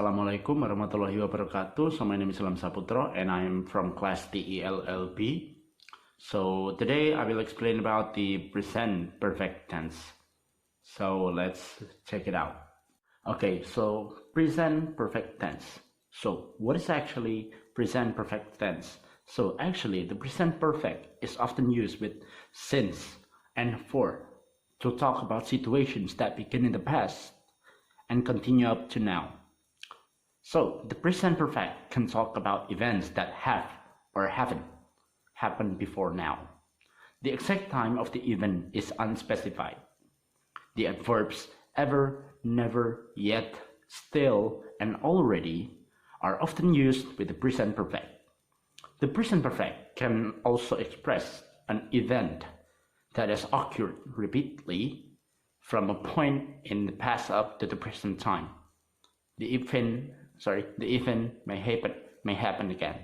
Assalamualaikum warahmatullahi wabarakatuh. So my name is Ilham Saputro and I'm from class TELLB. So today I will explain about the present perfect tense. So let's check it out. Okay, so present perfect tense. So what is actually present perfect tense? So actually the present perfect is often used with since and for to talk about situations that begin in the past and continue up to now. So the present perfect can talk about events that have or haven't happened before now. The exact time of the event is unspecified. The adverbs ever, never, yet, still, and already are often used with the present perfect. The present perfect can also express an event that has occurred repeatedly from a point in the past up to the present time. The event may happen again.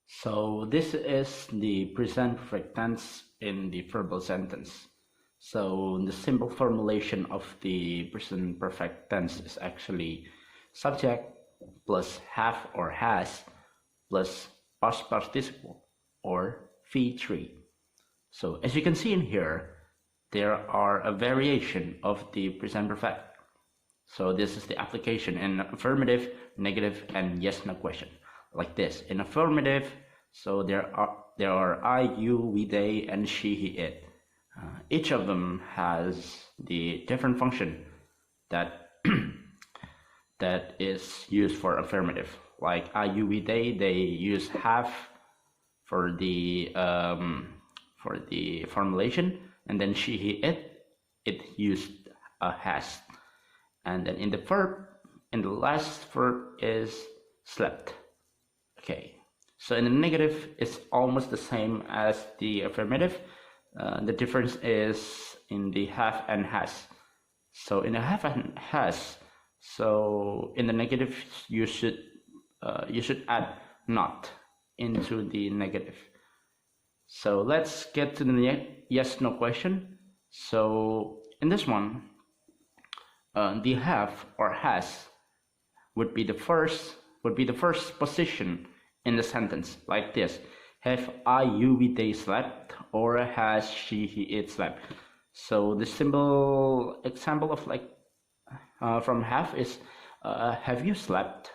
So this is the present perfect tense in the verbal sentence. So the simple formulation of the present perfect tense is actually subject plus have or has plus past participle or V3. So as you can see in here, there are a variation of the present perfect. So this is the application in affirmative, negative, and yes/no question. Like this. In affirmative, so there are I, you, we, they, and she, he, it. Each of them has the different function that that is used for affirmative. Like I, you, we, they use have for the formulation, and then she, he, it used has. And then in the verb, in the last verb is slept. Okay, so in the negative, it's almost the same as the affirmative. The difference is in the have and has. So in the have and has, so in the negative, you should add not into the negative. So let's get to the yes/no question. So in this one, the have or has would be the first position in the sentence, like this: have I, you, we, they slept, or has she, he, it slept. So the simple example of from have is have you slept,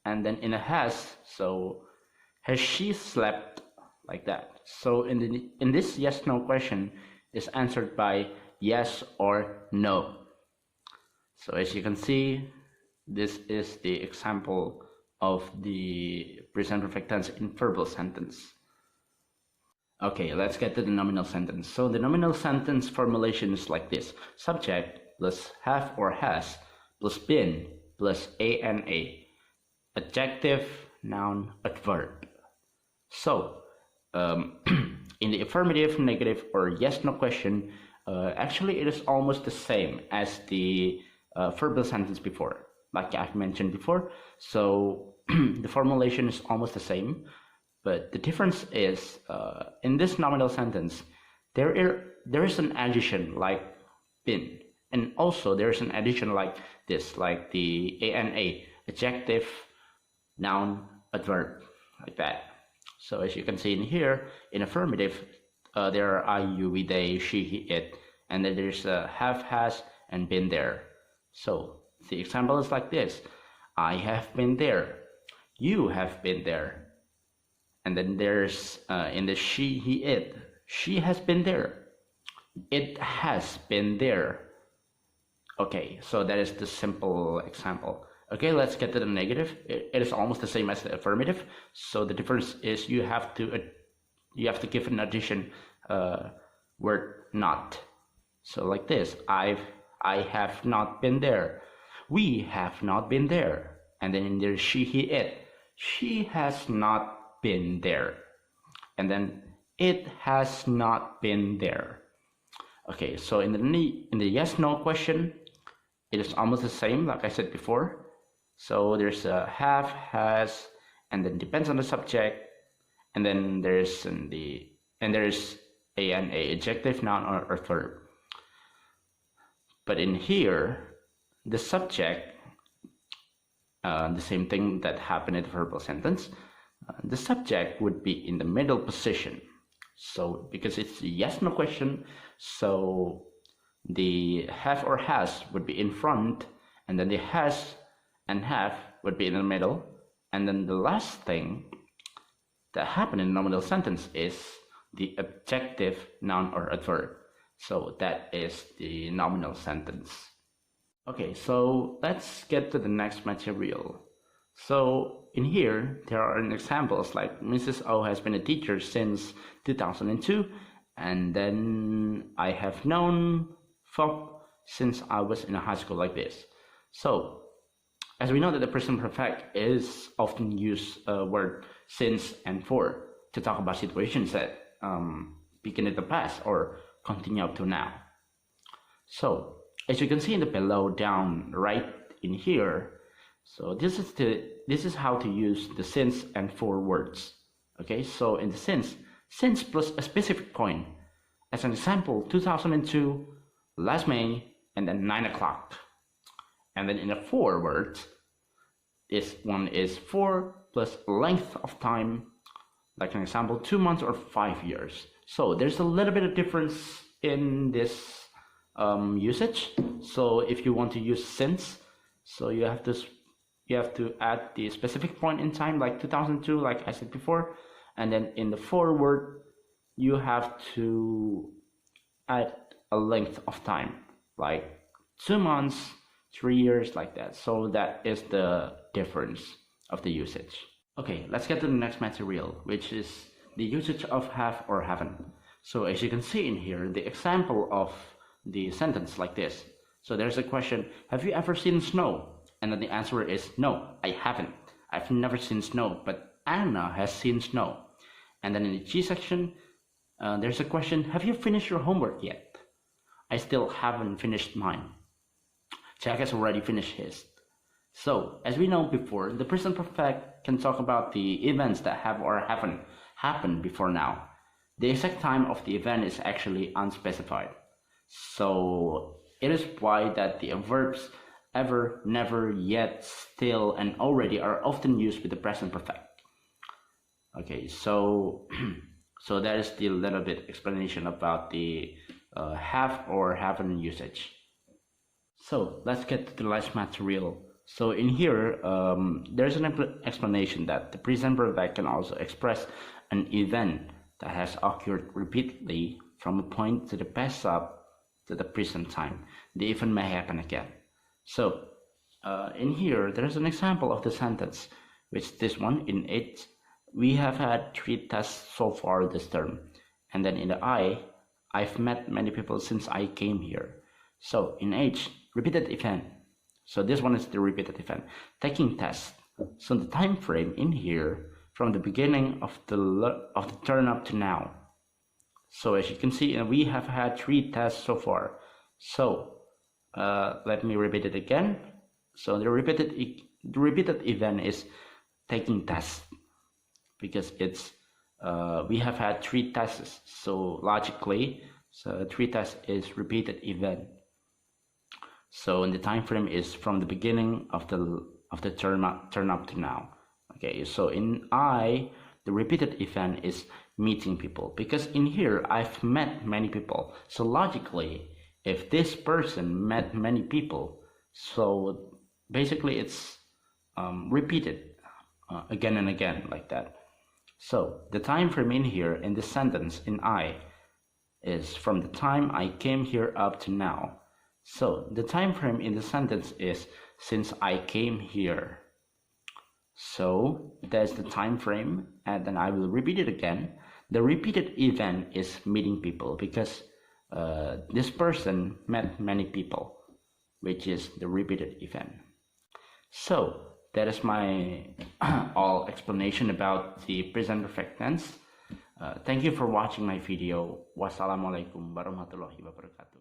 and then in a has, so has she slept, like that. So in this yes/no question is answered by yes or no. So as you can see, this is the example of the present perfect tense in verbal sentence. Okay, let's get to the nominal sentence. So the nominal sentence formulation is like this: subject plus have or has plus been plus ana, adjective, noun, adverb. So in the affirmative, negative, or yes/no question, actually it is almost the same as the verbal sentence before, like I've mentioned before. So the formulation is almost the same, but the difference is in this nominal sentence there is an addition like been, and also there is an addition like this, like the ana, adjective, noun, adverb, like that. So as you can see in here, in affirmative, there are I, you, we, they, she, he, it, and then there's have, has, and been there. So the example is like this: I have been there, you have been there. And then there's in the she, he, it, she has been there, it has been there. Okay, so that is the simple example. Okay, let's get to the negative. It is almost the same as the affirmative. So the difference is you have to give an addition word not. So like this: I have not been there, we have not been there. And then in there she, he, it, she has not been there. And then it has not been there. Okay, so in the yes/no question, it is almost the same like I said before. So there's a have, has, and then depends on the subject, and then there's an adjective, noun, or verb. But in here, the subject the same thing that happened in the verbal sentence. The subject would be in the middle position. So because it's a yes/no question, so the have or has would be in front, and then the has and have would be in the middle, and then the last thing that happened in the nominal sentence is the adjective, noun, or adverb. So that is the nominal sentence. Okay, so let's get to the next material. So in here, there are examples like Mrs. O has been a teacher since 2002, and then I have known Fob since I was in a high school like this. So as we know that the present perfect is often used word since and for to talk about situations that begin in the past or continue up to now. So as you can see in the below down right in here, so this is how to use the since and for words. Okay, so in the since plus a specific point. As an example, 2002, last May, and then 9 o'clock. And then in the for words, this one is for plus length of time, like an example, 2 months or 5 years. So there's a little bit of difference in this usage. So if you want to use since, so you have to add the specific point in time, like 2002, like I said before, and then in the forward you have to add a length of time, like 2 months, 3 years, like that. So that is the difference of the usage. Okay, let's get to the next material, which is the usage of have or haven't. So as you can see in here, the example of the sentence like this. So there's a question, have you ever seen snow? And then the answer is no, I haven't. I've never seen snow, but Anna has seen snow. And then in the G section, there's a question, have you finished your homework yet? I still haven't finished mine. Jack has already finished his. So as we know before, the present perfect can talk about the events that have or haven't happened before now. The exact time of the event is actually unspecified. So it is why that the verbs ever, never, yet, still, and already are often used with the present perfect. Okay, so so that is the little bit explanation about the have or haven't usage. So let's get to the last material. So in here, there's an explanation that the present perfect can also express an event that has occurred repeatedly from a point to the past up to the present time. The event may happen again. So in here, there's an example of the sentence, which this one in it. We have had 3 tests so far this term. And then in the I've met many people since I came here. So in H, repeated event. So this one is the repeated event. Taking tests. So the time frame in here from the beginning of the term up to now. So as you can see, we have had 3 tests so far. So let me repeat it again. So the repeated event is taking tests, because it's we have had 3 tests. So logically, so 3 tests is repeated event. So in the time frame is from the beginning of the term up to now. Okay, so in I, the repeated event is meeting people, because in here I've met many people. So logically, if this person met many people, so basically it's repeated again and again, like that. So the time frame in here in this sentence in I is from the time I came here up to now. So the time frame in the sentence is since I came here. So that's the time frame, and then I will repeat it again. The repeated event is meeting people, because this person met many people, which is the repeated event. So that is my all explanation about the present perfect tense. Thank you for watching my video. Wassalamualaikum warahmatullahi wabarakatuh.